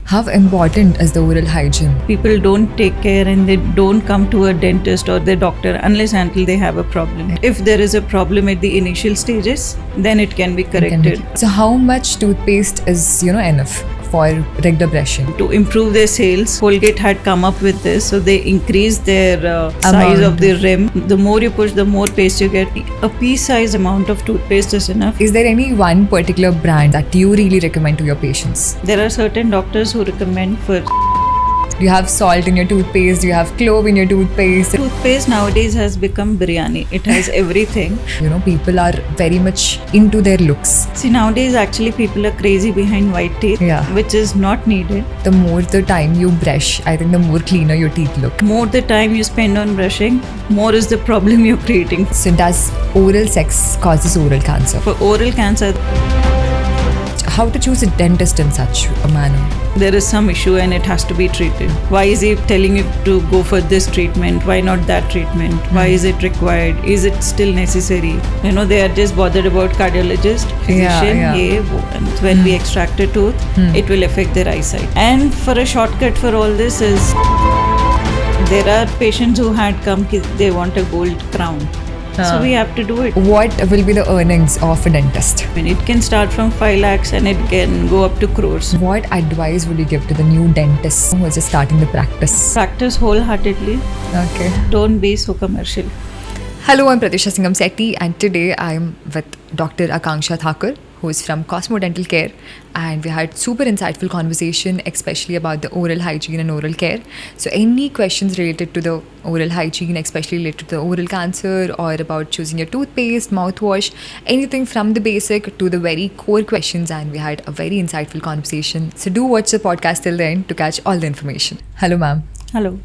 How important is the oral hygiene? People don't take care and they don't come to a dentist or their doctor unless until they have a problem. If there is a problem at the initial stages, then it can be corrected. So how much toothpaste is, enough for regular brushing? To improve their sales, Colgate had come up with this, so they increased their size of the rim. The more you push, the more paste you get. A pea-sized amount of toothpaste is enough. Is there any one particular brand that you really recommend to your patients? There are certain doctors who recommend for You have salt in your toothpaste, you have clove in your toothpaste. Toothpaste nowadays has become biryani. It has everything. People are very much into their looks. See, nowadays actually people are crazy behind white teeth, which is not needed. The more the time you brush, I think the more cleaner your teeth look. More the time you spend on brushing, more is the problem you're creating. So does oral sex causes oral cancer? For oral cancer, how to choose a dentist in such a manner? There is some issue and it has to be treated. Why is he telling you to go for this treatment? Why not that treatment? Why is it required? Is it still necessary? They are just bothered about cardiologist, physician, and when we extract a tooth, it will affect their eyesight. And for a shortcut for all this is, there are patients who had come, they want a gold crown. So we have to do it. What will be the earnings of a dentist? It can start from 5 lakhs and it can go up to crores. What advice would you give to the new dentist who is just starting the practice? Practice wholeheartedly. Okay. Don't be so commercial. Hello, I'm Pratisha Singham Sethi and today I'm with Dr Akansha Thakur, who is from Cosmetic Dental Care, and we had super insightful conversation, especially about the oral hygiene and oral care. So any questions related to the oral hygiene, especially related to the oral cancer or about choosing your toothpaste, mouthwash, anything from the basic to the very core questions, and we had a very insightful conversation. So do watch the podcast till the end to catch all the information. Hello, ma'am. Hello.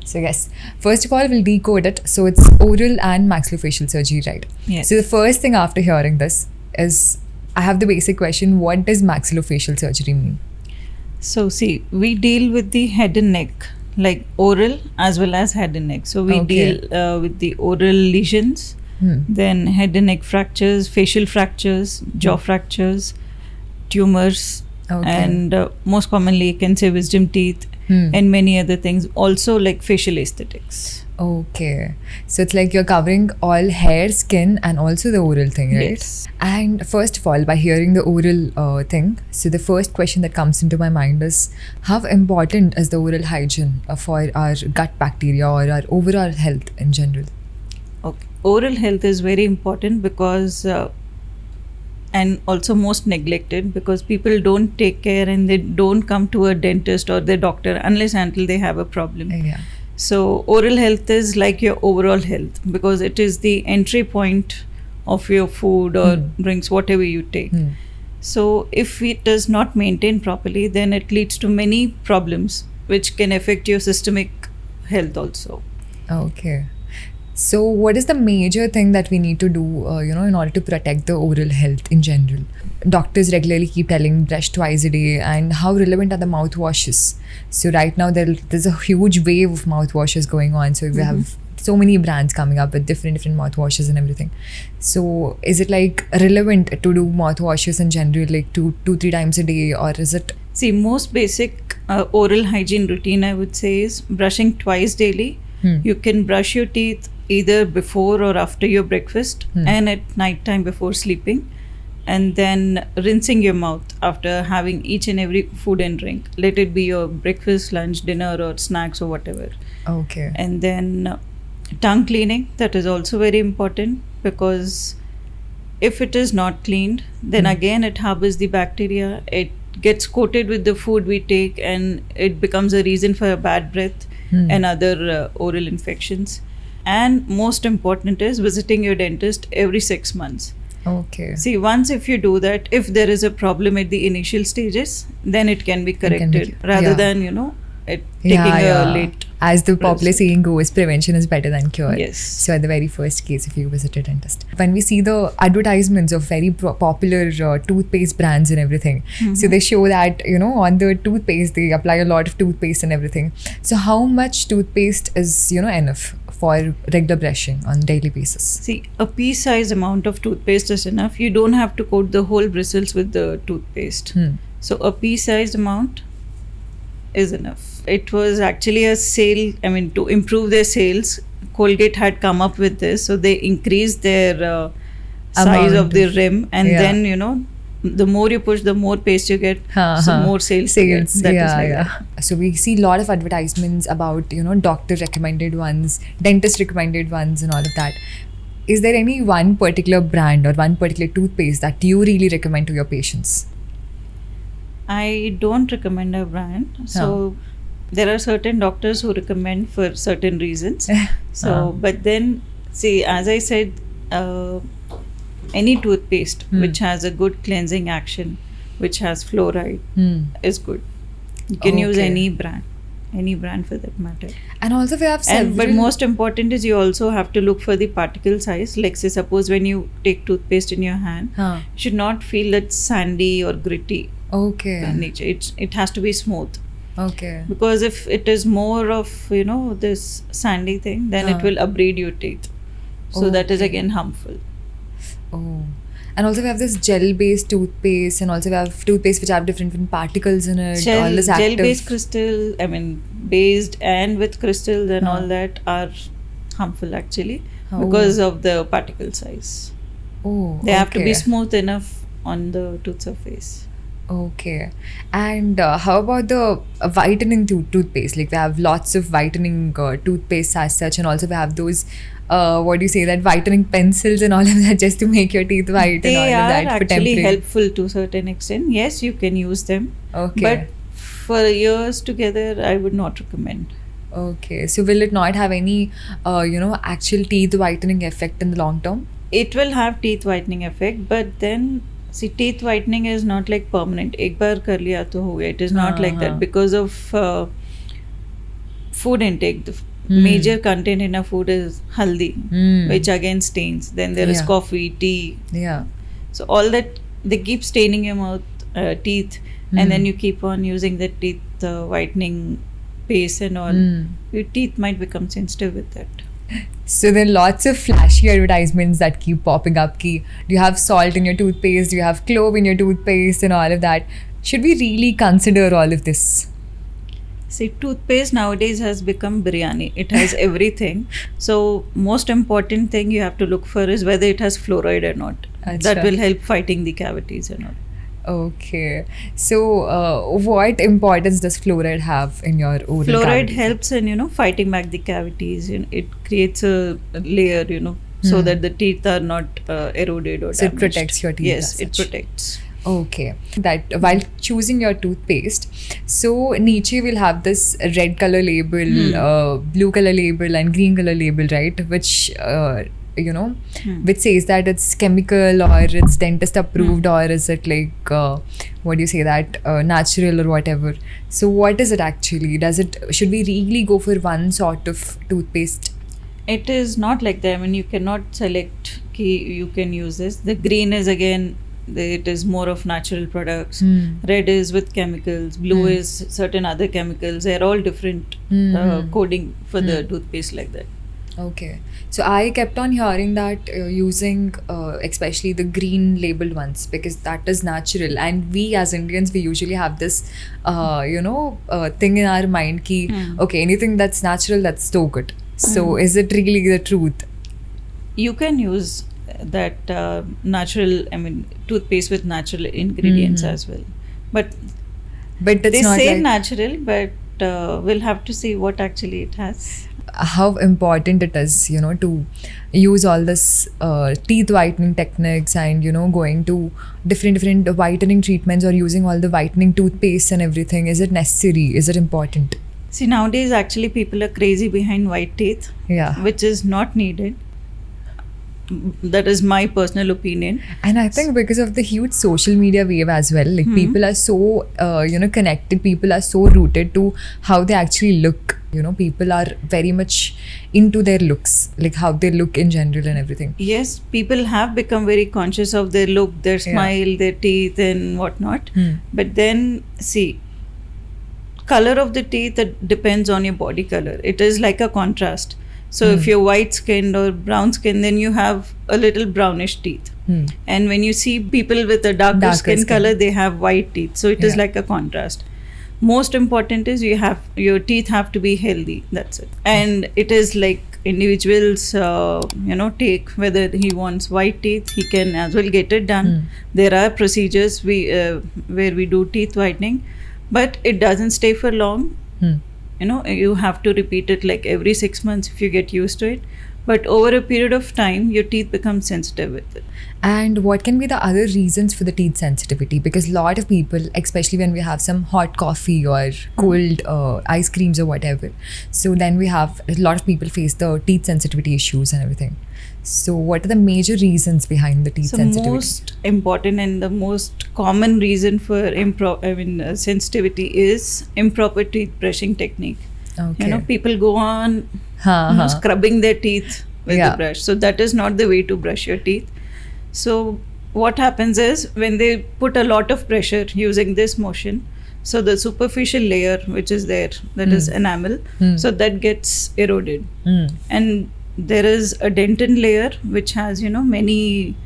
So yes, first of all, we'll decode it. So it's oral and maxillofacial surgery, right? Yes. So the first thing after hearing this is, I have the basic question, what does maxillofacial surgery mean? So see, we deal with the head and neck, like oral as well as head and neck. So we deal with the oral lesions, then head and neck fractures, facial fractures, jaw fractures, tumors, and most commonly you can say wisdom teeth and many other things, also like facial aesthetics. Okay. So it's like you're covering all hair, skin and also the oral thing, right? Yes. And first of all, by hearing the oral thing, so the first question that comes into my mind is, how important is the oral hygiene for our gut bacteria or our overall health in general? Okay. Oral health is very important because and also most neglected because people don't take care and they don't come to a dentist or their doctor unless until they have a problem. Yeah. So oral health is like your overall health because it is the entry point of your food or drinks, whatever you take. So if it does not maintain properly, then it leads to many problems which can affect your systemic health also. Okay. So what is the major thing that we need to do, in order to protect the oral health in general? Doctors regularly keep telling brush twice a day, and how relevant are the mouthwashes? So right now there's a huge wave of mouthwashes going on. So we have so many brands coming up with different mouthwashes and everything. So is it like relevant to do mouthwashes in general, like 2-3 times a day, or is it? See, most basic oral hygiene routine I would say is brushing twice daily. You can brush your teeth either before or after your breakfast and at night time before sleeping, and then rinsing your mouth after having each and every food and drink, let it be your breakfast, lunch, dinner or snacks or whatever. Okay. And then tongue cleaning, that is also very important because if it is not cleaned, then again it harbors the bacteria, it gets coated with the food we take and it becomes a reason for a bad breath and other oral infections. And most important is visiting your dentist every 6 months. Okay. See, once if you do that, if there is a problem at the initial stages, then it can be corrected rather than, it taking a late. As the popular saying goes, prevention is better than cure. Yes. So at the very first case, if you visit a dentist. When we see the advertisements of very popular toothpaste brands and everything, so they show that, on the toothpaste, they apply a lot of toothpaste and everything. So how much toothpaste is, enough for regular brushing on a daily basis? See, a pea-sized amount of toothpaste is enough. You don't have to coat the whole bristles with the toothpaste. So a pea-sized amount is enough. It was actually a sale, to improve their sales, Colgate had come up with this, so they increased their size of the rim, and then the more you push, the more paste you get, so more sales. That is like that. So we see a lot of advertisements about doctor recommended ones, dentist recommended ones, and all of that. Is there any one particular brand or one particular toothpaste that you really recommend to your patients? I don't recommend a brand. So there are certain doctors who recommend for certain reasons. But then, see, as I said, any toothpaste which has a good cleansing action, which has fluoride, is good. You can use any brand for that matter. And also we have several. But most important is you also have to look for the particle size. Like say, suppose when you take toothpaste in your hand, you should not feel that sandy or gritty. Nature. It has to be smooth. Because if it is more of this sandy thing, then it will abrade your teeth. So that is again harmful. And also we have this gel-based toothpaste, and also we have toothpaste which have different particles in it. Gel-based crystal, based and with crystals and all that are harmful actually because of the particle size. They have to be smooth enough on the tooth surface. And how about the whitening toothpaste? Like we have lots of whitening toothpaste as such, and also we have those that whitening pencils and all of that just to make your teeth white. They and all of that are actually helpful to a certain extent. Yes, you can use them. But for years together, I would not recommend. So will it not have any actual teeth whitening effect in the long term? It will have teeth whitening effect, but then see, teeth whitening is not like permanent. Ek baar kar liya to ho gaya. It is not like that because of food intake. The major content in a food is haldi, which again stains. Then there is coffee, tea. So all that, they keep staining your mouth, teeth, and then you keep on using the teeth whitening paste and all. Your teeth might become sensitive with that. So there are lots of flashy advertisements that keep popping up. Do you have salt in your toothpaste? Do you have clove in your toothpaste and all of that? Should we really consider all of this? See, toothpaste nowadays has become biryani. It has everything. So most important thing you have to look for is whether it has fluoride or not. That will help fighting the cavities or not. So what importance does fluoride have in your oral Fluoride cavity? helps in fighting back the cavities. It creates a layer so that the teeth are not eroded or damaged. So it protects your teeth. Yes, it protects. That while choosing your toothpaste, so niche will have this red color label, blue color label and green color label, right? Which which says that it's chemical or it's dentist approved or is it like natural or whatever. So what is it actually? Should we really go for one sort of toothpaste? It is not like that. You cannot select you can use this. The green is again, it is more of natural products. Red is with chemicals. Blue is certain other chemicals. They are all different coding for the toothpaste like that. So I kept on hearing that using especially the green labeled ones, because that is natural, and we as Indians, we usually have this thing in our mind ki anything that's natural, that's so good. So is it really the truth? You can use that natural toothpaste with natural ingredients as well, but that's they not say like natural, but we'll have to see what actually it has. How important it is to use all this teeth whitening techniques and going to different whitening treatments or using all the whitening toothpaste and everything. Is it necessary? Is it important? See, nowadays actually people are crazy behind white teeth, which is not needed. That is my personal opinion. And I think because of the huge social media wave as well, like people are so connected, people are so rooted to how they actually look. People are very much into their looks, like how they look in general and everything. Yes, people have become very conscious of their look, their smile, their teeth and whatnot. But then see, color of the teeth, that depends on your body color. It is like a contrast. So if you're white skinned or brown skinned, then you have a little brownish teeth. And when you see people with a darker skin color, they have white teeth. So it is like a contrast. most important is your teeth have to be healthy. That's it. And it is like individuals take, whether he wants white teeth, he can as well get it done. There are procedures where we do teeth whitening, but it doesn't stay for long. You have to repeat it like every 6 months if you get used to it. But over a period of time, your teeth become sensitive with it. And what can be the other reasons for the teeth sensitivity? Because a lot of people, especially when we have some hot coffee or cold ice creams or whatever, so then we have a lot of people face the teeth sensitivity issues and everything. So what are the major reasons behind the teeth sensitivity? The most important and the most common reason for sensitivity is improper teeth brushing technique. Okay. People go on scrubbing their teeth with the brush. So that is not the way to brush your teeth. So what happens is, when they put a lot of pressure using this motion, so the superficial layer which is there, that is enamel, so that gets eroded. And there is a dentin layer which has many,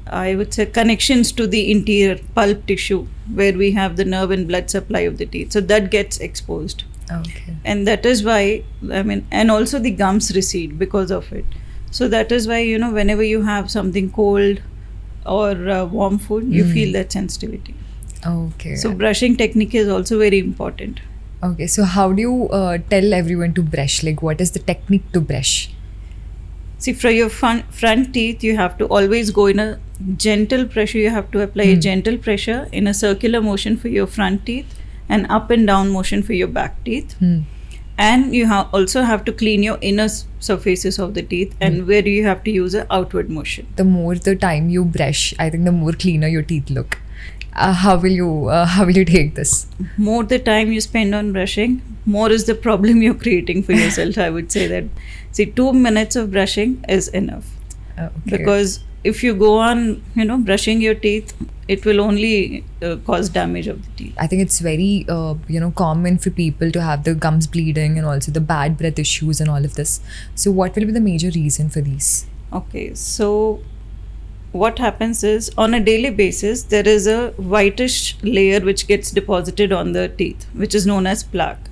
I would say, connections to the interior pulp tissue where we have the nerve and blood supply of the teeth. So that gets exposed. Okay. And that is why, and also the gums recede because of it. So that is why, whenever you have something cold or warm food, you feel that sensitivity. Okay. So brushing technique is also very important. Okay. So how do you tell everyone to brush? Like, what is the technique to brush? See, for your front teeth, you have to always go in a gentle pressure. You have to apply a gentle pressure in a circular motion for your front teeth, and up and down motion for your back teeth. And you also have to clean your inner surfaces of the teeth, and where you have to use an outward motion. The more the time you brush, I think the more cleaner your teeth look. How will you take this? More the time you spend on brushing, more is the problem you're creating for yourself. I would say that. See, 2 minutes of brushing is enough. Okay. Because if you go on, brushing your teeth, it will only cause damage of the teeth. I think it's very, common for people to have the gums bleeding and also the bad breath issues and all of this. So what will be the major reason for these? Okay, so what happens is, on a daily basis, there is a whitish layer which gets deposited on the teeth, which is known as plaque.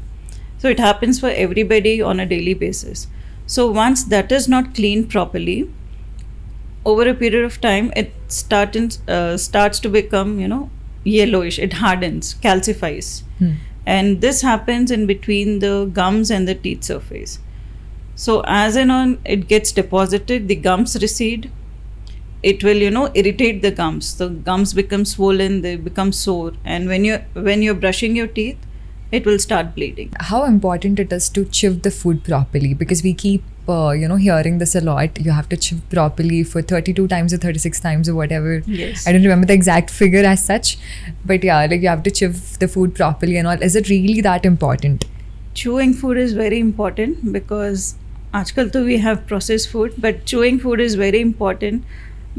So it happens for everybody on a daily basis. So once that is not cleaned properly, over a period of time, it starts to become, yellowish. It hardens, calcifies. And this happens in between the gums and the teeth surface. So as and on it gets deposited, the gums recede. It will, irritate the gums. The gums become swollen, they become sore. And when you're brushing your teeth, it will start bleeding. How important it is to chew the food properly, because we keep hearing this a lot. You have to chew properly for 32 times or 36 times or whatever. Yes. I don't remember the exact figure as such, but yeah, like you have to chew the food properly and all. Is it really that important? Chewing food is very important, because aajkal to we have processed food, but chewing food is very important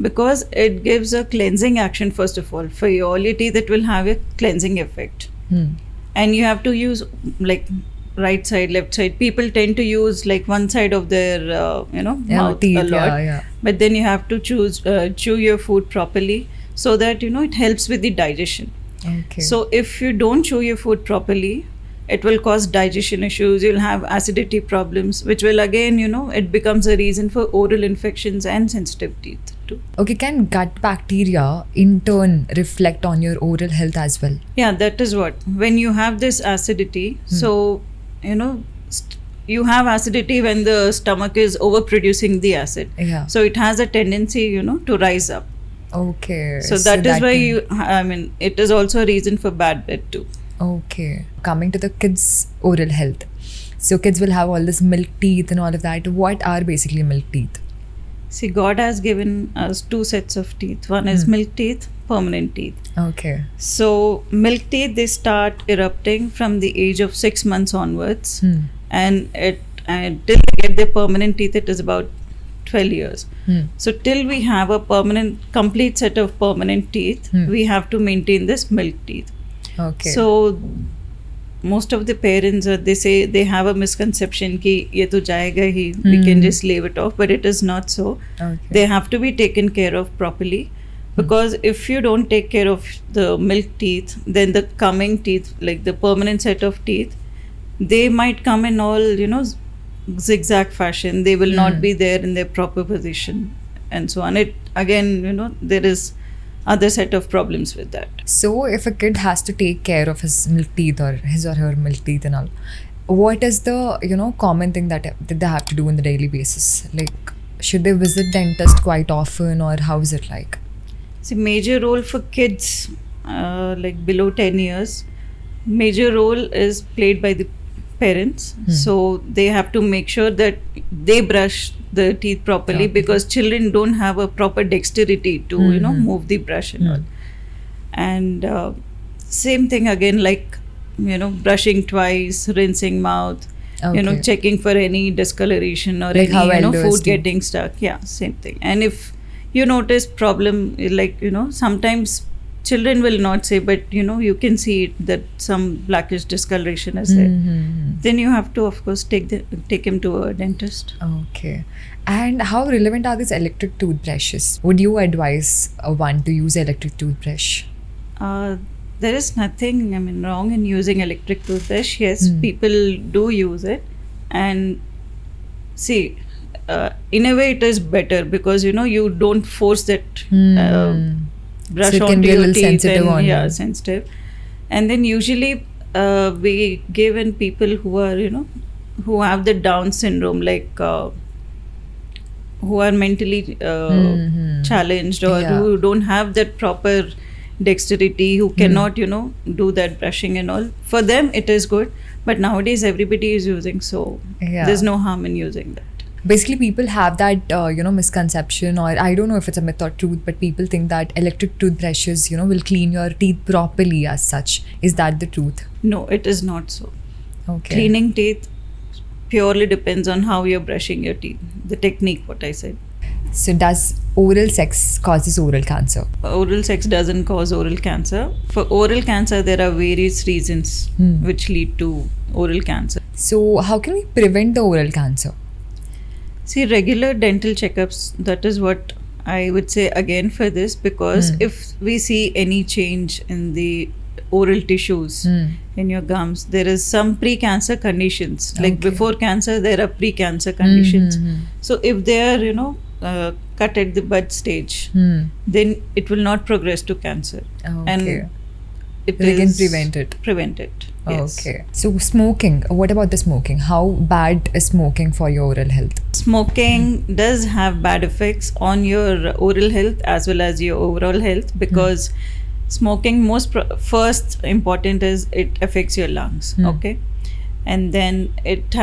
because it gives a cleansing action. First of all, for all your teeth, it will have a cleansing effect. And you have to use like right side, left side. People tend to use like one side of their mouth teeth, a lot. yeah. But then you have to chew your food properly, so that it helps with the digestion. Okay. So if you don't chew your food properly, it will cause digestion issues. You'll have acidity problems, which will again, it becomes a reason for oral infections and sensitive teeth too. Okay, can gut bacteria in turn reflect on your oral health as well? Yeah, that is what. When you have this acidity, so, you have acidity when the stomach is overproducing the acid. Yeah. So it has a tendency, to rise up. Okay. So that is why it is also a reason for bad breath too. Okay. Coming to the kids' oral health. So kids will have all this milk teeth and all of that. What are basically milk teeth? See, God has given us 2 sets of teeth. One is milk teeth, permanent teeth. Okay. So milk teeth, they start erupting from the age of 6 months onwards. And till they get their permanent teeth, it is about 12 years. So till we have a complete set of permanent teeth, we have to maintain this milk teeth. Okay. So most of the parents, they say they have a misconception ki ye to jayega hi, we can just leave it off, but it is not so. Okay. They have to be taken care of properly. because if you don't take care of the milk teeth, then the coming teeth, like the permanent set of teeth, they might come in all, zigzag fashion. They will not be there in their proper position and so on. It again, there is other set of problems with that. So if a kid has to take care of his milk teeth or his or her milk teeth and all, what is the common thing that they have to do on the daily basis? Like, should they visit dentist quite often, or how is it like? See, major role for kids like below 10 years, major role is played by the parents. So they have to make sure that they brush the teeth properly, because children don't have a proper dexterity to move the brush and all. And same thing again, like brushing twice, rinsing mouth, checking for any discoloration or like any food getting stuck. Yeah, same thing. And if you notice problem, like sometimes children will not say, but you can see it, that some blackish discoloration is there. Then you have to, of course, take him to a dentist. Okay. And how relevant are these electric toothbrushes? Would you advise one to use electric toothbrush? There is nothing wrong in using electric toothbrush. Yes, people do use it, and see, in a way it is better, because you don't force that brush so it can onto be a your little teeth, sensitive and on you. sensitive. And then usually we give in people who are who have the Down syndrome, like who are mentally challenged, or who don't have that proper dexterity, who cannot do that brushing and all. For them it is good, but nowadays everybody is using, so there's no harm in using that. Basically, people have that misconception, or I don't know if it's a myth or truth, but people think that electric toothbrushes will clean your teeth properly as such. Is that the truth? No, it is not so. Okay. Cleaning teeth purely depends on how you're brushing your teeth, the technique, what I said. So does oral sex causes oral cancer? Oral sex doesn't cause oral cancer. For oral cancer, there are various reasons which lead to oral cancer. So how can we prevent the oral cancer? See, regular dental checkups, that is what I would say again for this, because if we see any change in the oral tissues in your gums, there is some pre-cancer conditions. Like before cancer, there are pre-cancer conditions. So if they are, cut at the bud stage, then it will not progress to cancer. And they can prevent it. Yes. Okay. So smoking, what about the smoking? How bad is smoking for your oral health? Smoking does have bad effects on your oral health as well as your overall health, because smoking, first important is it affects your lungs. Okay. And then it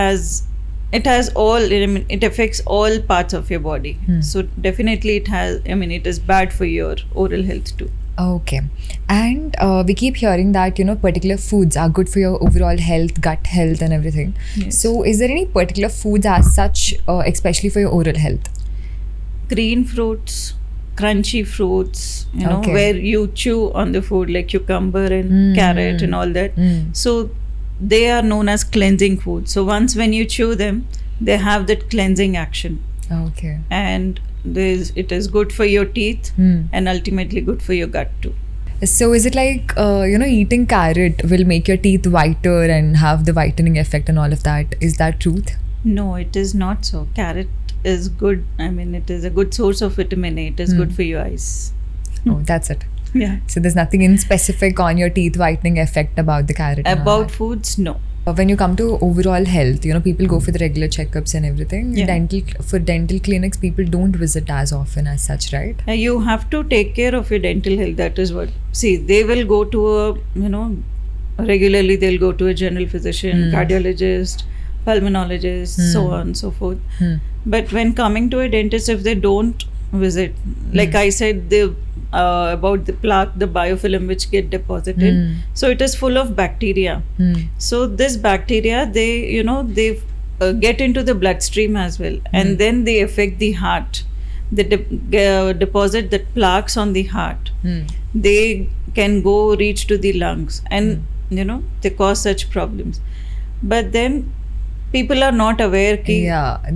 affects all parts of your body. So definitely it is bad for your oral health too. Okay. And we keep hearing that particular foods are good for your overall health, gut health and everything. Yes. So is there any particular foods as such, especially for your oral health? Green fruits, crunchy fruits, where you chew on the food, like cucumber and carrot and all that. So they are known as cleansing foods. So when you chew them, they have that cleansing action. Okay. And it is good for your teeth and ultimately good for your gut too. So is it like eating carrot will make your teeth whiter and have the whitening effect and all of that? Is that truth? No, it is not so. Carrot is good. It is a good source of vitamin A. It is good for your eyes. Oh, that's it. Yeah. So there's nothing in specific on your teeth whitening effect about the carrot? About foods, no. When you come to overall health, people go for the regular checkups and everything. Yeah. For dental clinics, people don't visit as often as such, right? You have to take care of your dental health. That is what. See, they will go to regularly they'll go to a general physician, cardiologist, pulmonologist, so on and so forth. But when coming to a dentist, if they don't visit, like I said, about the plaque, the biofilm which get deposited, so it is full of bacteria. So this bacteria, they get into the bloodstream as well, and then they affect the heart. They deposit the plaques on the heart. They can reach to the lungs, and they cause such problems. But then people are not aware कि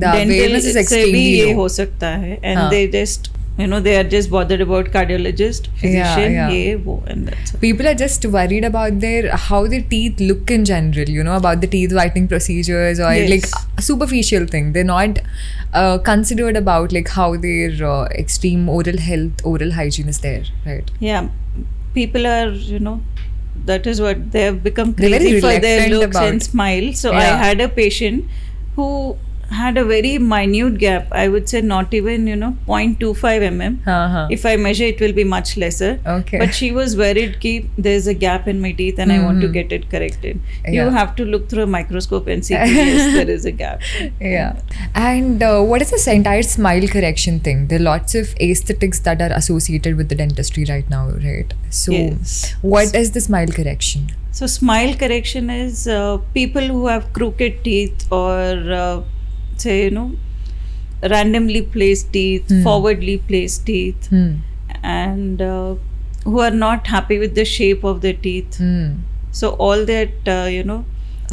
the awareness is extremely low. हो सकता है, and they just They are just bothered about cardiologist, physician, yeah. ye, wo, and that's it. People are just worried about how their teeth look in general, about the teeth whitening procedures or Yes. like a superficial thing. They're not considered about like how their extreme oral health, oral hygiene is there, right? Yeah, people are, that is what they have become They're very crazy for their reluctant looks and about- smile. So I Yeah. had a patient who had a very minute gap. I would say not even 0.25 mm. Uh-huh. If I measure, it will be much lesser. Okay. But she was worried ki there's a gap in my teeth and I want to get it corrected. You Yeah. have to look through a microscope and see yes, there is a gap. Yeah. And what is this entire smile correction thing? There are lots of aesthetics that are associated with the dentistry right now, right? So, Yes. what is the smile correction? So smile correction is people who have crooked teeth or say randomly placed teeth, forwardly placed teeth, and who are not happy with the shape of their teeth. So all that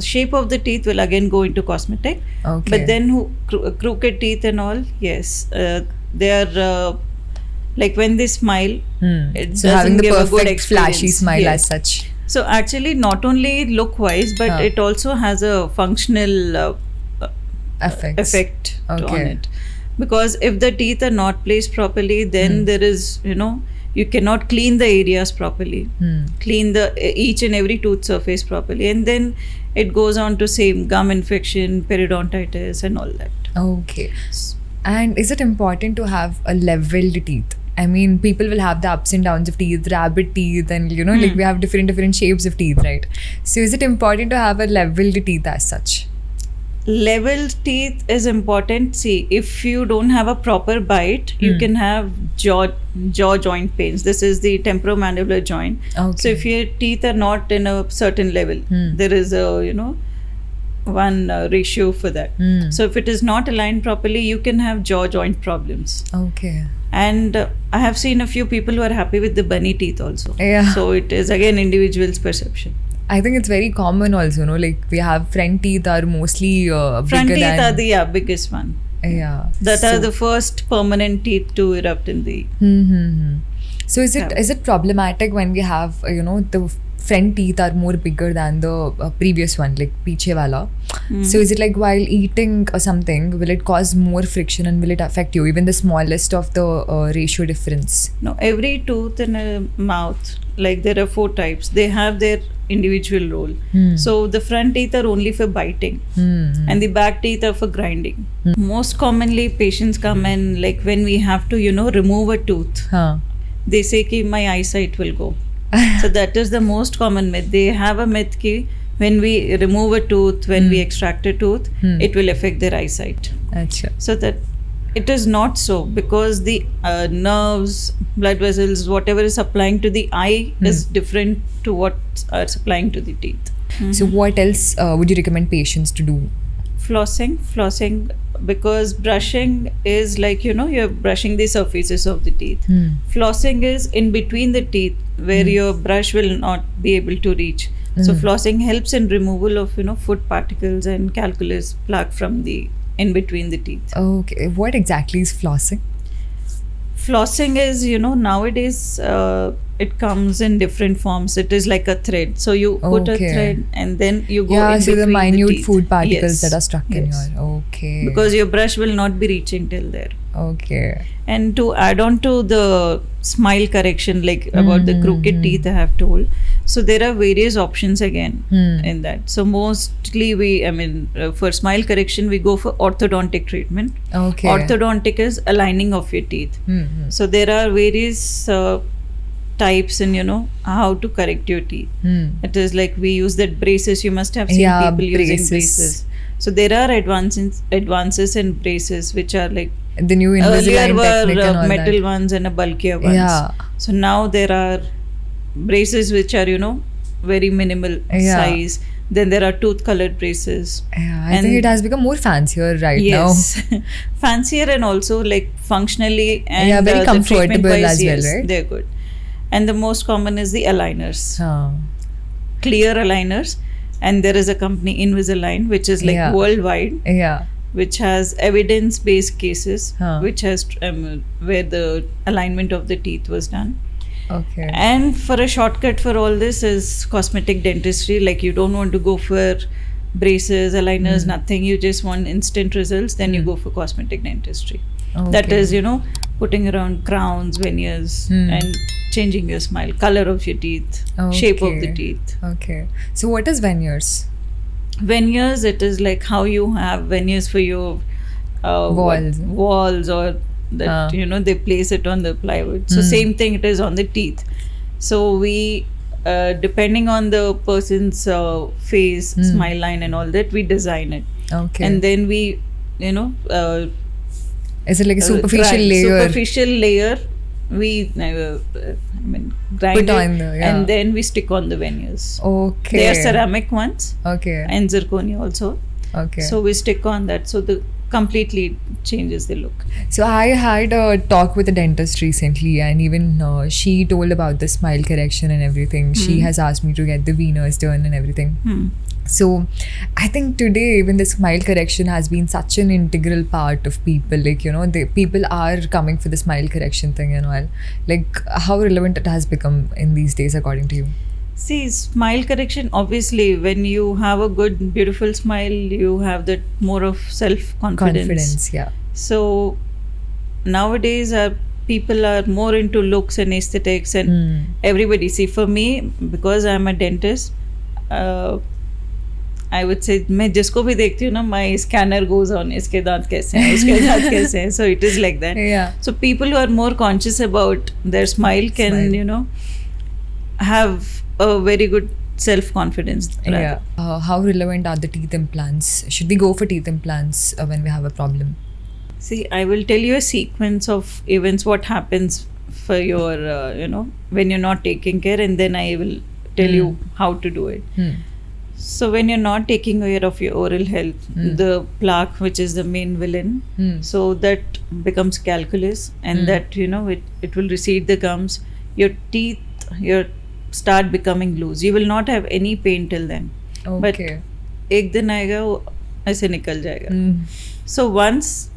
shape of the teeth will again go into cosmetic. Okay. But then who crooked teeth and all, yes, they are like when they smile, it So having doesn't the give a good perfect flashy experience. smile Yes. as such. So actually, not only look wise, but it also has a functional Effects. effect on Okay. it. Because if the teeth are not placed properly, then there is you cannot clean the areas properly, clean the each and every tooth surface properly, and then it goes on to same gum infection, periodontitis, and all that. Okay. And is it important to have a leveled teeth? I mean, people will have the ups and downs of teeth, rabbit teeth, and like we have different shapes of teeth, right? So is it important to have a leveled teeth as such? Level teeth is important. See, if you don't have a proper bite, you can have jaw joint pains. This is the temporomandibular joint. Okay. So if your teeth are not in a certain level, there is a one ratio for that. So if it is not aligned properly, you can have jaw joint problems. Okay. And I have seen a few people who are happy with the bunny teeth also. Yeah. So it is again individual's perception. I think it's very common also, like we have front teeth are mostly Front bigger teeth than... are the biggest one. Yeah. That So- are the first permanent teeth to erupt in the. So is it problematic when we have the front teeth are more bigger than the previous one, like piche wala? So is it like while eating or something, will it cause more friction and will it affect you, even the smallest of the ratio difference? No, every tooth in a mouth, like there are 4 types, they have their individual role. So the front teeth are only for biting and the back teeth are for grinding. Most commonly patients come and like when we have to remove a tooth, Huh. they say ki my eyesight will go. So that is the most common myth. They have a myth ki when we remove a tooth, when we extract a tooth, it will affect their eyesight. Acha. So that it is not so, because the nerves, blood vessels, whatever is supplying to the eye is different to what are supplying to the teeth. So what else would you recommend patients to do? Flossing, because brushing is like you're brushing the surfaces of the teeth. Flossing is in between the teeth where your brush will not be able to reach. So flossing helps in removal of food particles and calculus, plaque from the in between the teeth. Okay. What exactly is flossing? Flossing is nowadays it comes in different forms. It is like a thread. So you put a Okay. thread and then you go in So the between minute teeth. food particles Yes. that are stuck in Yes. your... Okay. Because your brush will not be reaching till there. Okay. And to add on to the smile correction, like about the crooked teeth I have told, so there are various options again in that. So mostly for smile correction we go for orthodontic treatment. Okay. Orthodontic is aligning of your teeth. So there are various types in how to correct your teeth. It is like we use that braces. You must have seen Yeah, people using braces. braces. So there are advances in braces which are like The new earlier Invisalign technique were and all metal that. ones and a bulkier ones. Yeah. So now there are braces which are very minimal Yeah. size. Then there are tooth colored braces. Yeah, I And- think it has become more fancier right now. Yes. Fancier and also like functionally and Yeah, very the treatment comfortable wise, as well, yes, right? they're good. And the most common is the aligners, Huh. clear aligners. And there is a company Invisalign which is like Yeah. worldwide. Yeah. which has evidence-based cases, Huh. which has where the alignment of the teeth was done. Okay. And for a shortcut for all this is cosmetic dentistry. Like you don't want to go for braces, aligners, nothing. You just want instant results. Then you go for cosmetic dentistry. That Okay. is, putting around crowns, veneers, and changing your smile, color of your teeth, shape of the Okay. teeth. Okay. So what is veneers? Veneers, it is like how you have veneers for your walls or that they place it on the plywood. So same thing it is on the teeth. So we depending on the person's face, smile line and all that, we design it. Okay. And then we Is it like a superficial layer? Superficial layer we grind Put it on the, yeah. and then we stick on the veneers. Okay. They are ceramic ones Okay. and zirconia also. Okay. So we stick on that, so the completely changes the look. So I had a talk with a dentist recently, and even she told about the smile correction and everything. She has asked me to get the veneers done and everything. So I think today even the smile correction has been such an integral part of people. Like, people are coming for the smile correction thing and all. Like, how relevant it has become in these days according to you? See, smile correction, obviously, when you have a good, beautiful smile, you have that more of self-confidence. Confidence, yeah. So nowadays, people are more into looks and aesthetics, and everybody. See, for me, because I'm a dentist, I would say मैं जिसको भी देखती हूँ ना, my scanner goes on, इसके दांत कैसे हैं, उसके दांत कैसे हैं. So it is like that. Yeah. So people who are more conscious about their smile can have a very good self-confidence. Yeah. How relevant are the teeth implants? Should we go for teeth implants when we have a problem? See, I will tell you a sequence of events, what happens for your, when you're not taking care, and then I will tell you how to do it. So when you're not taking care of your oral health, the plaque, which is the main villain, so that becomes calculus, and that, it will recede the gums. Your teeth, start becoming loose. You will not have any pain till then. Okay. But एक दिन आएगा वो ऐसे निकल जाएगा. So once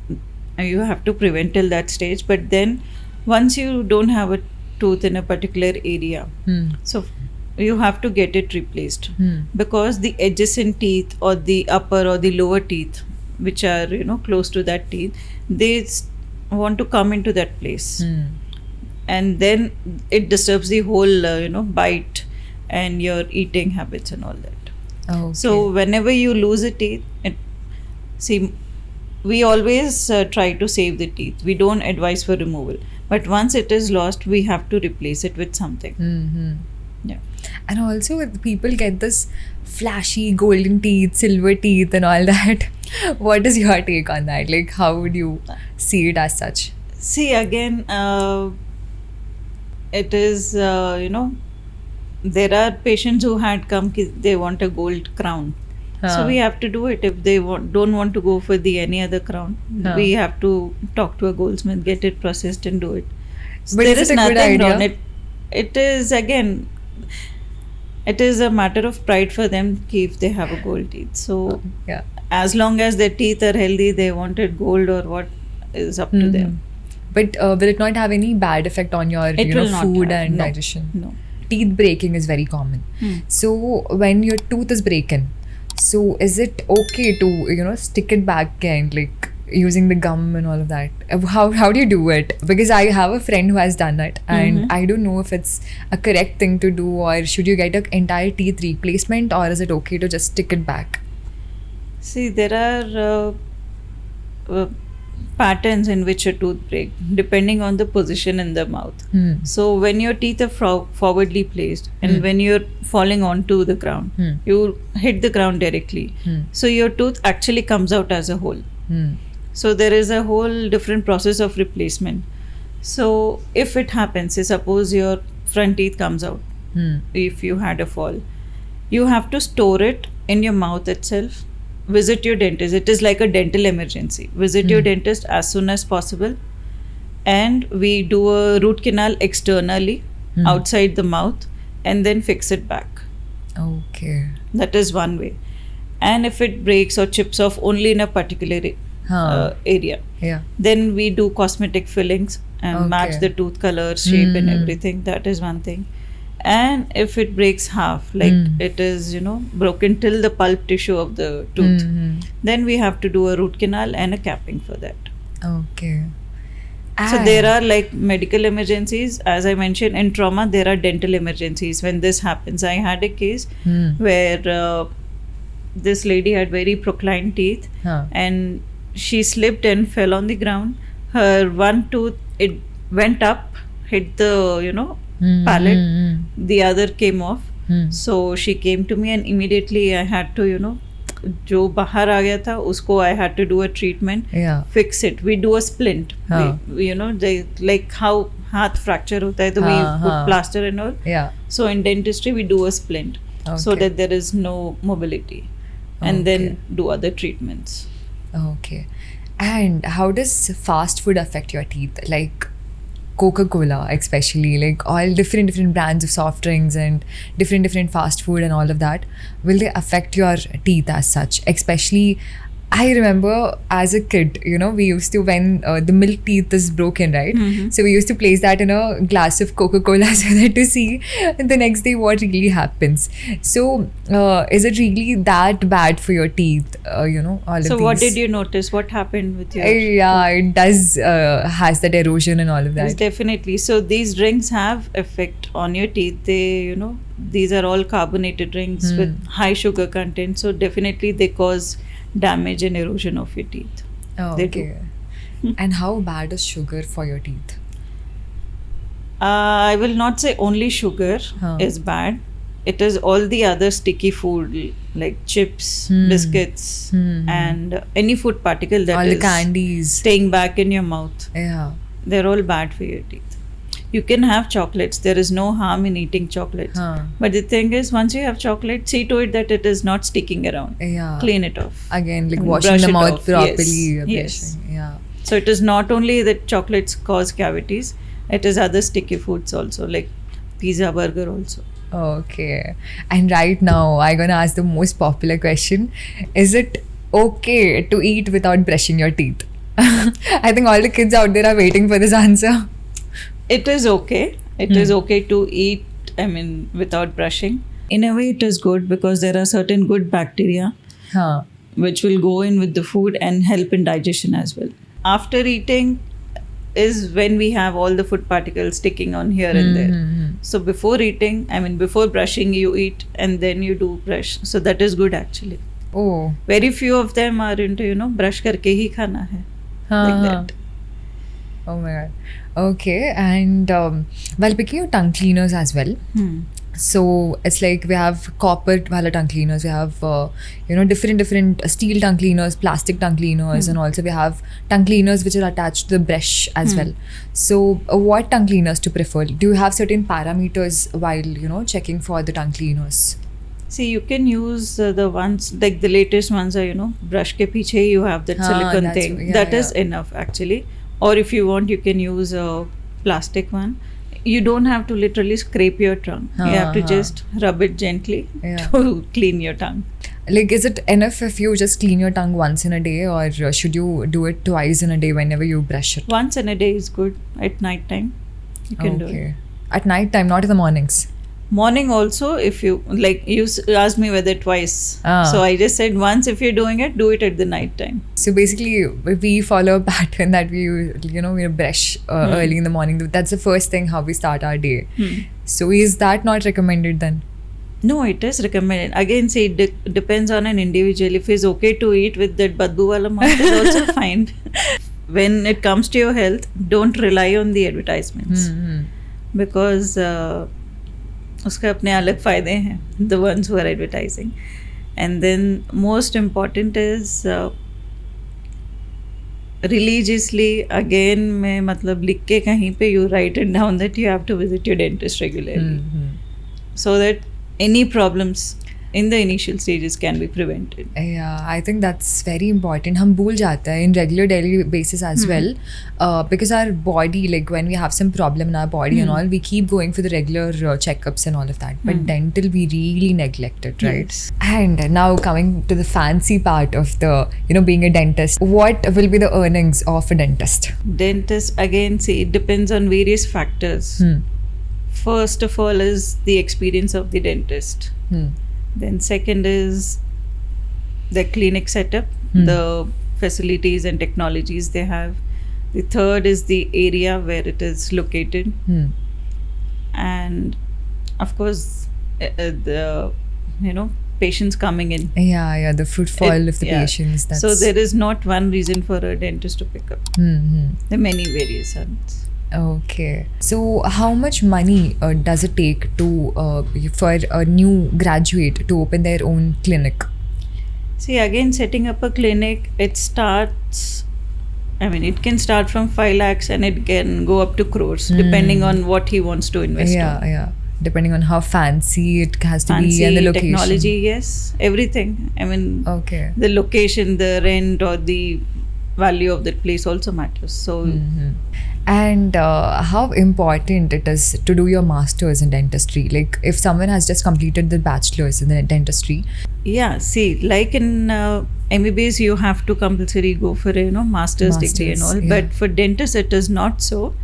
you have to prevent till that stage, but then once you don't have a tooth in a particular area, so you have to get it replaced, because the adjacent teeth or the upper or the lower teeth, which are close to that teeth, they want to come into that place. And then it disturbs the whole bite and your eating habits and all that. Okay. So whenever you lose a teeth, we always try to save the teeth. We don't advise for removal, but once it is lost, we have to replace it with something. Yeah. And also people get this flashy golden teeth, silver teeth and all that. What is your take on that? Like, how would you see it as such? See, again, it is, there are patients who had come, they want a gold crown. So we have to do it. If they don't want to go for any other crown, we have to talk to a goldsmith, get it processed and do it. So But there is is it a good nothing idea? wrong. It is, again, it is a matter of pride for them if they have a gold teeth. So Yeah. as long as their teeth are healthy, they wanted gold or what is up to them. But will it not have any bad effect on your It will not food have. and No. digestion? No. Teeth breaking is very common. So when your tooth is breaking, so is it okay to stick it back again, like using the gum and all of that? How do you do it? Because I have a friend who has done it, and I don't know if it's a correct thing to do, or should you get an entire teeth replacement, or is it okay to just stick it back? See, there are patterns in which a tooth break, depending on the position in the mouth. So when your teeth are forwardly placed, and when you're falling onto the ground, you hit the ground directly. So your tooth actually comes out as a whole. So there is a whole different process of replacement. So if it happens, say suppose your front teeth comes out, if you had a fall, you have to store it in your mouth itself. Visit your dentist. It is like a dental emergency. Visit your dentist as soon as possible, and we do a root canal externally outside the mouth, and then fix it back. Okay. That is one way. And if it breaks or chips off only in a particular area. Yeah. Then we do cosmetic fillings and match Okay. the tooth color, shape, and everything. That is one thing. And if it breaks half, like it is, broken till the pulp tissue of the tooth, then we have to do a root canal and a capping for that. Okay. So there are like medical emergencies. As I mentioned, in trauma, there are dental emergencies. When this happens, I had a case where this lady had very proclined teeth, and she slipped and fell on the ground. Her one tooth, it went up, hit the palate. The other came off. So she came to me, and immediately I had to जो बाहर आ गया था उसको I had to do a treatment, fix it. We do a splint. Like how हाथ fracture होता है तो we put plaster and all. So in dentistry we do a splint so that there is no mobility, and then do other treatments. Okay. And how does fast food affect your teeth? Like Coca-Cola especially, like all different brands of soft drinks and different fast food and all of that, will they affect your teeth as such? Especially, I remember as a kid, we used to, when the milk teeth is broken, right? So we used to place that in a glass of Coca-Cola so that to see the next day what really happens. So is it really that bad for your teeth? All of So these. what did you notice? What happened with your Yeah, it does has that erosion and all of that. Yes, definitely. So these drinks have effect on your teeth. They, these are all carbonated drinks with high sugar content. So definitely they cause damage and erosion of your teeth. They do. And how bad is sugar for your teeth? I will not say only sugar is bad. It is all the other sticky food like chips, biscuits, and any food particle that all is the candies staying back in your mouth. Yeah. They're all bad for your teeth. You can have chocolates. There is no harm in eating chocolates. But the thing is, once you have chocolate, see to it that it is not sticking around. Yeah. Clean it off. Again, like And washing brush the it mouth off. properly. Yes. Yeah. So it is not only that chocolates cause cavities, it is other sticky foods also, like pizza, burger also. Okay. And right now, I'm going to ask the most popular question. Is it okay to eat without brushing your teeth? I think all the kids out there are waiting for this answer. It is okay. It is okay to eat, without brushing. In a way, it is good because there are certain good bacteria which will go in with the food and help in digestion as well. After eating is when we have all the food particles sticking on here and there. So before eating, before brushing, you eat and then you do brush. So that is good actually. Oh. Very few of them are into, brush karke hi khana hai. Like that. Oh my god. Okay. And while picking your tongue cleaners as well. So it's like we have copper wala tongue cleaners, we have different steel tongue cleaners, plastic tongue cleaners, and also we have tongue cleaners which are attached to the brush as well. So what tongue cleaners to prefer? Do you have certain parameters while checking for the tongue cleaners? See, you can use the ones like the latest ones are brush ke piche you have that silicone thing. That is enough actually. Or if you want, you can use a plastic one. You don't have to literally scrape your tongue. You have to just rub it gently to clean your tongue. Like, is it enough if you just clean your tongue once in a day, or should you do it twice in a day whenever you brush it? Once in a day is good. At night time, you can do it. At night time, not in the mornings. Morning also, if you you asked me whether twice. So I just said once. If you're doing it, do it at the night time. So basically, we follow a pattern that we brush early in the morning. That's the first thing how we start our day. So is that not recommended then? No, it is recommended. Again, see, it depends on an individual. If he's okay to eat with that badbu wala mouth, is also fine. When it comes to your health, don't rely on the advertisements because उसके अपने अलग फायदे हैं, the ones who are advertising. And then most important is religiously, again मैं मतलब लिख के कहीं पे you write it down that you have to visit your dentist regularly, so that any problems in the initial stages can be prevented. Yeah, I think that's very important. हम भूल जाते हैं in regular daily basis as well, because our body, like when we have some problem in our body and all, we keep going for the regular checkups and all of that. But dental, we really neglect it, right? Yes. And now coming to the fancy part of the, being a dentist, what will be the earnings of a dentist? Dentist, again, see, it depends on various factors. First of all is the experience of the dentist. Then second is the clinic setup, the facilities and technologies they have. The third is the area where it is located. And of course, the, patients coming in. Yeah, the footfall of the patients. So there is not one reason for a dentist to pick up. There are many various ones. Okay. So how much money does it take to for a new graduate to open their own clinic? See, again, setting up a clinic, it can start from 5 lakhs and it can go up to crores, depending on what he wants to invest on. Yeah. Depending on how fancy it has to be and the location. Technology, yes, everything. Okay. The location, the rent or the value of that place also matters. So, and how important it is to do your masters in dentistry? Like if someone has just completed the bachelor's in the dentistry. Yeah, see, like in MBBS, you have to compulsory go for a master's degree and all. Yeah. But for dentists, it is not so.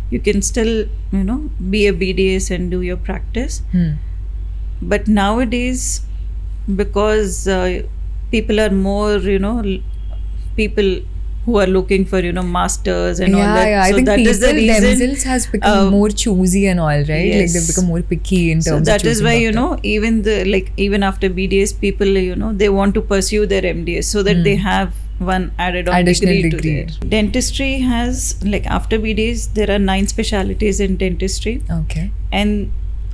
You can still be a BDS and do your practice. But nowadays, because people are more people who are looking for masters and all that. Yeah, so I think that people is the reason themselves has become more choosy and all, right? Yes. Like they've become more picky in terms so of that is why doctor. even after BDS, people they want to pursue their MDS so that they have one added on degree to their. Dentistry has, like, after BDS there are 9 specialties in dentistry. Okay. And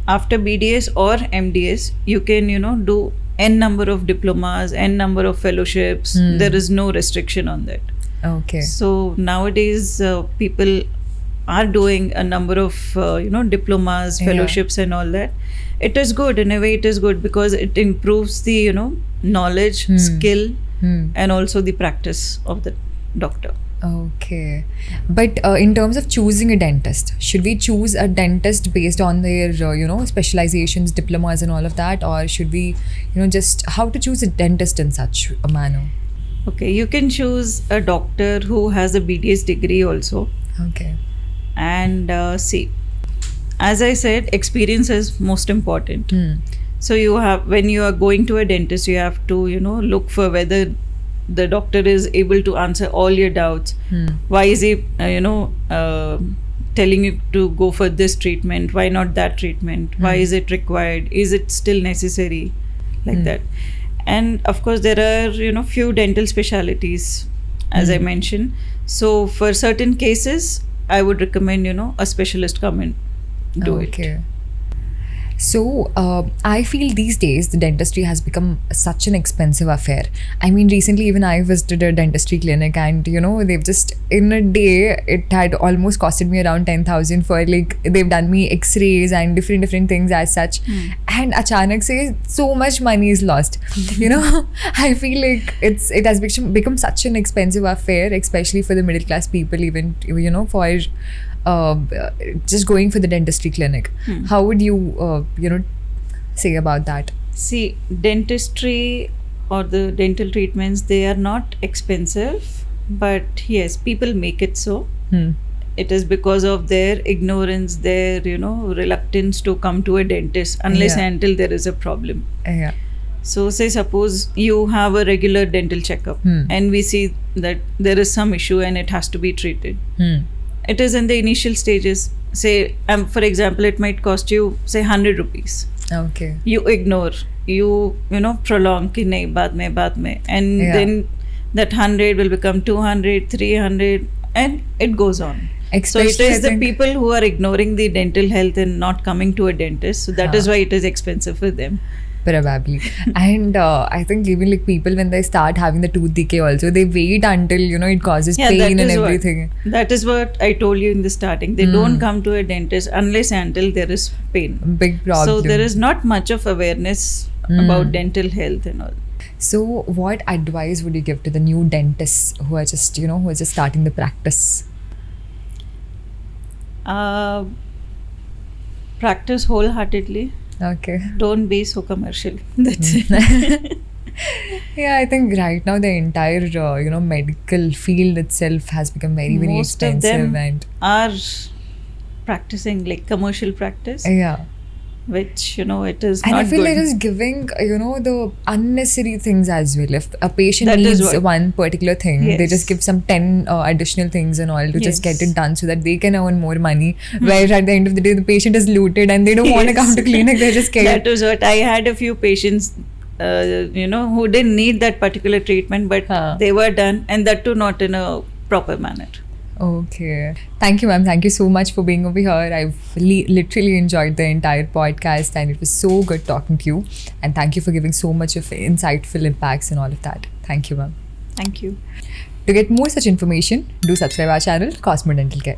after BDS or MDS, you can do n number of diplomas, n number of fellowships. There is no restriction on that. Okay. So nowadays people are doing a number of diplomas, fellowships and all that. It is good, in a way it is good, because it improves the knowledge, skill and also the practice of the doctor. Okay. But in terms of choosing a dentist, should we choose a dentist based on their specializations, diplomas and all of that, or should we just how to choose a dentist in such a manner? Okay, you can choose a doctor who has a BDS degree also. Okay. And see, as I said, experience is most important. So when you are going to a dentist, you have to look for whether the doctor is able to answer all your doubts. Why is he telling you to go for this treatment? Why not that treatment? Why is it required? Is it still necessary? Like that. And of course there are few dental specialities, as I mentioned. So for certain cases I would recommend a specialist come and do it. Okay. So I feel these days the dentistry has become such an expensive affair. I mean, recently even I visited a dentistry clinic and they've just, in a day it had almost costed me around 10,000 for, like, they've done me x-rays and different things as such. And achanak se so much money is lost. I feel like it has become such an expensive affair, especially for the middle class people, even for just going for the dentistry clinic. How would you say about that? See, dentistry or the dental treatments, they are not expensive, but yes, people make it so. It is because of their ignorance, their reluctance to come to a dentist unless and until there is a problem. So say suppose you have a regular dental checkup and we see that there is some issue and it has to be treated. It is in the initial stages. Say, for example, it might cost you, say, 100 rupees. Okay. You ignore, you prolong, ki nahi, baad mein, and then that 100 will become 200, 300, and it goes on. Especially, so it is the people who are ignoring the dental health and not coming to a dentist. So that is why it is expensive for them. Probably. And I think even like people, when they start having the tooth decay also, they wait until it causes pain and everything. That is what I told you in the starting. They don't come to a dentist unless and until there is pain. Big problem. So there is not much of awareness about dental health and all. So, what advice would you give to the new dentists who are just, who are just starting the practice? Practice wholeheartedly. Okay. Don't be so commercial. That's it. Yeah, I think right now the entire, medical field itself has become very, very Most of expensive, them and are practicing like commercial practice, yeah. which it is And not I feel good. it is giving, the unnecessary things as well. If a patient That is needs what- one particular thing, they Yes. just give some 10 additional things and all to just get Yes. it done so that they can earn more money. Where at the end of the day, the patient is looted and they don't want to Yes. come to clinic, they're just scared. That was what I had a few patients, who didn't need that particular treatment, but Huh. they were done, and that too not in a proper manner. Okay. Thank you, ma'am. Thank you so much for being over here. I've literally enjoyed the entire podcast and it was so good talking to you. And thank you for giving so much of insightful impacts and all of that. Thank you, ma'am. Thank you. To get more such information, do subscribe our channel, Cosmetic Dental Care.